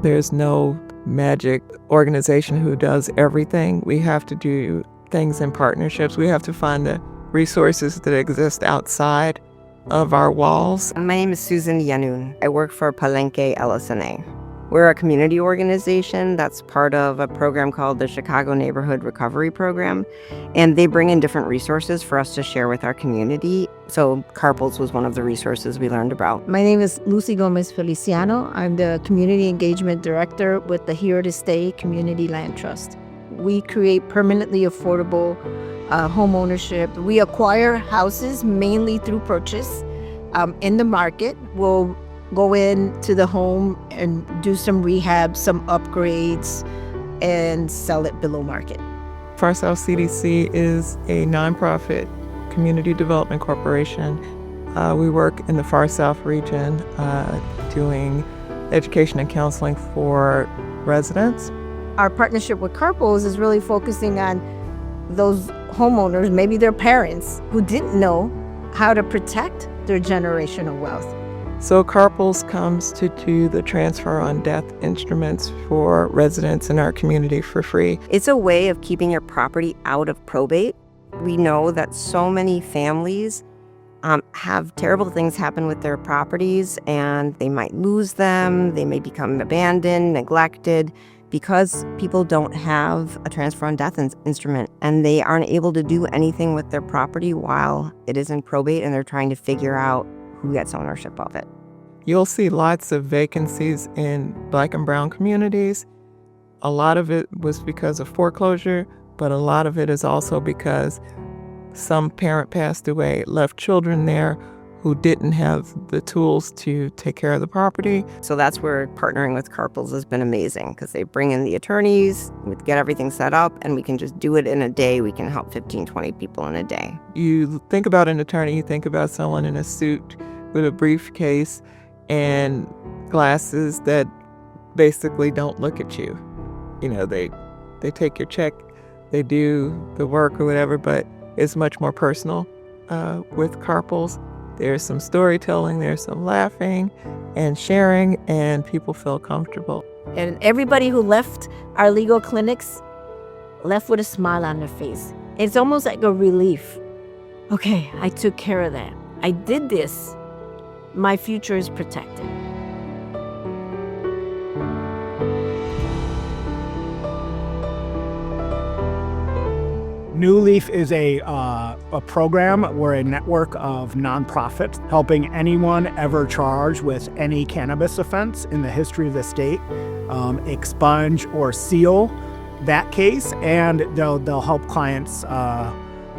There's no magic organization who does everything. We have to do things in partnerships. We have to find the resources that exist outside of our walls. My name is Susan Yanun. I work for Palenque LSNA. We're a community organization that's part of a program called the Chicago Neighborhood Recovery Program, and they bring in different resources for us to share with our community. So CARPLS was one of the resources we learned about. My name is Lucy Gomez Feliciano. I'm the Community Engagement Director with the Here to Stay Community Land Trust. We create permanently affordable home ownership. We acquire houses mainly through purchase in the market. We'll go into the home and do some rehab, some upgrades, and sell it below market. Far South CDC is a nonprofit community development corporation. We work in the Far South region doing education and counseling for residents. Our partnership with CARPLS is really focusing on those homeowners, maybe their parents, who didn't know how to protect their generational wealth. So CARPLS comes to do the transfer on death instruments for residents in our community for free. It's a way of keeping your property out of probate. We know that so many families have terrible things happen with their properties, and they might lose them, they may become abandoned, neglected, because people don't have a transfer on death instrument, and they aren't able to do anything with their property while it is in probate, and they're trying to figure out who gets ownership of it. You'll see lots of vacancies in Black and brown communities. A lot of it was because of foreclosure, but a lot of it is also because some parent passed away, left children there who didn't have the tools to take care of the property. So that's where partnering with CARPLS has been amazing, because they bring in the attorneys, we get everything set up, and we can just do it in a day. We can help 15, 20 people in a day. You think about an attorney, you think about someone in a suit with a briefcase and glasses that basically don't look at you. You know, they take your check, they do the work or whatever, but it's much more personal with CARPLS. There's some storytelling, there's some laughing and sharing, and people feel comfortable. And everybody who left our legal clinics left with a smile on their face. It's almost like a relief. Okay, I took care of that. I did this. My future is protected. New Leaf is a program. We're a network of nonprofits helping anyone ever charged with any cannabis offense in the history of the state expunge or seal that case, and they'll help clients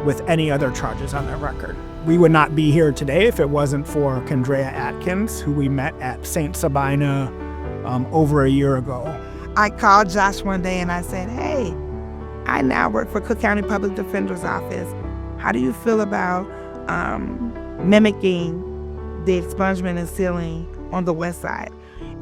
with any other charges on their record. We would not be here today if it wasn't for Kendrea Atkins, who we met at St. Sabina over a year ago. I called Josh one day and I said, hey, I now work for Cook County Public Defender's Office. How do you feel about mimicking the expungement and sealing on the West Side?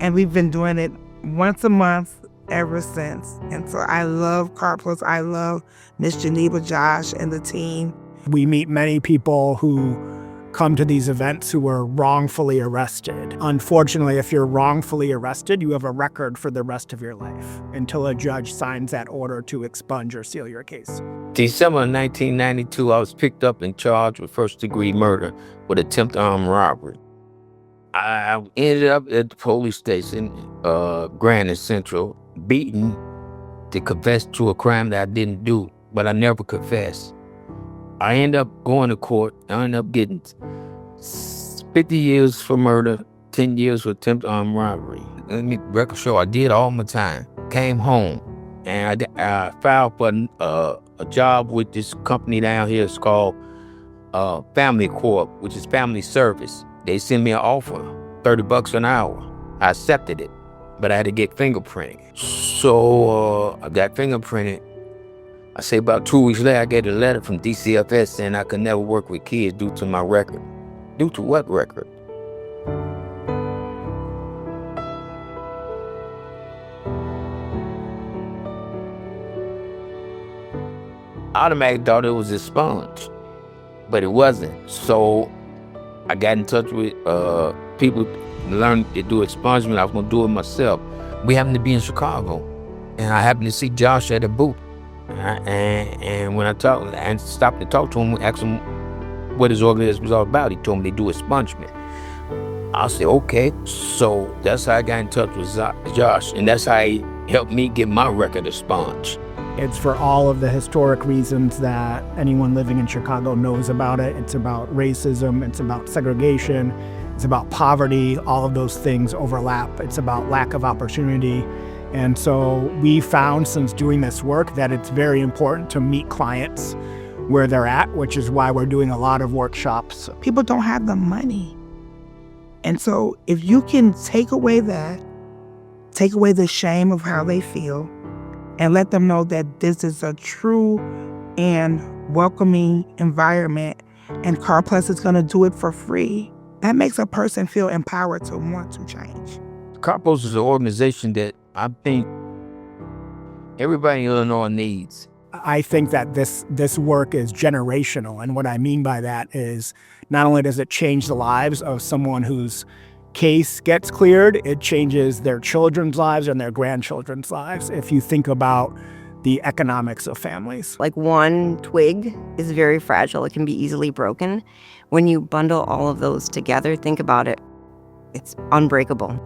And we've been doing it once a month ever since. And so I love CARPLS. I love Miss Geneva, Josh, and the team. We meet many people who come to these events who were wrongfully arrested. Unfortunately, if you're wrongfully arrested, you have a record for the rest of your life until a judge signs that order to expunge or seal your case. December 1992, I was picked up and charged with first-degree murder with attempted armed robbery. I ended up at the police station, Grand and Central, beaten to confess to a crime that I didn't do, but I never confessed. I ended up going to court. I ended up getting 50 years for murder, 10 years for attempted armed robbery. Let me record show I did all my time. Came home, and I filed for a job with this company down here. It's called Family Corp, which is family service. They sent me an offer, $30 an hour. I accepted it, but I had to get fingerprinted. So I got fingerprinted. I say about 2 weeks later, I get a letter from DCFS saying I could never work with kids due to my record. Due to what record? I automatically thought it was expunged, but it wasn't. So I got in touch with people to learn to do expungement. I was gonna do it myself. We happened to be in Chicago, and I happened to see Josh at a booth. And when I talked and stopped to talk to him, asked him what his organization was all about, he told me they do expungement. I said, okay. So that's how I got in touch with Josh, and that's how he helped me get my record expunged. It's for all of the historic reasons that anyone living in Chicago knows about it. It's about racism, it's about segregation, it's about poverty. All of those things overlap. It's about lack of opportunity. And so we found since doing this work that it's very important to meet clients where they're at, which is why we're doing a lot of workshops. People don't have the money. And so if you can take away the shame of how they feel, and let them know that this is a true and welcoming environment, and CARPLS is going to do it for free, that makes a person feel empowered to want to change. CARPLS is an organization that I think everybody in Illinois needs. I think that this work is generational, and what I mean by that is not only does it change the lives of someone whose case gets cleared, it changes their children's lives and their grandchildren's lives if you think about the economics of families. Like one twig is very fragile. It can be easily broken. When you bundle all of those together, think about it. It's unbreakable.